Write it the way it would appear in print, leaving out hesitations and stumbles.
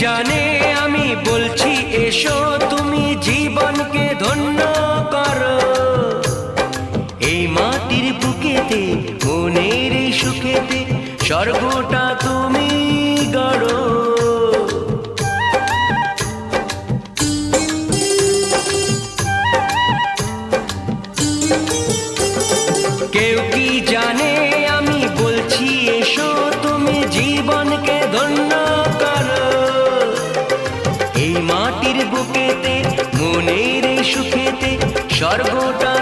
জানে আমি বলছি এসো তুমি জীবনকে ধন্য করো। এই মাটির বুকেতে মনের এই সুখেতে স্বর্গটা তুমি গড়ো। কেউ কি জানে আমি বলছি এসো তুমি জীবনকে ধন্য করো। এই মাটির বুকেতে মনের এই সুখেতে স্বর্গটা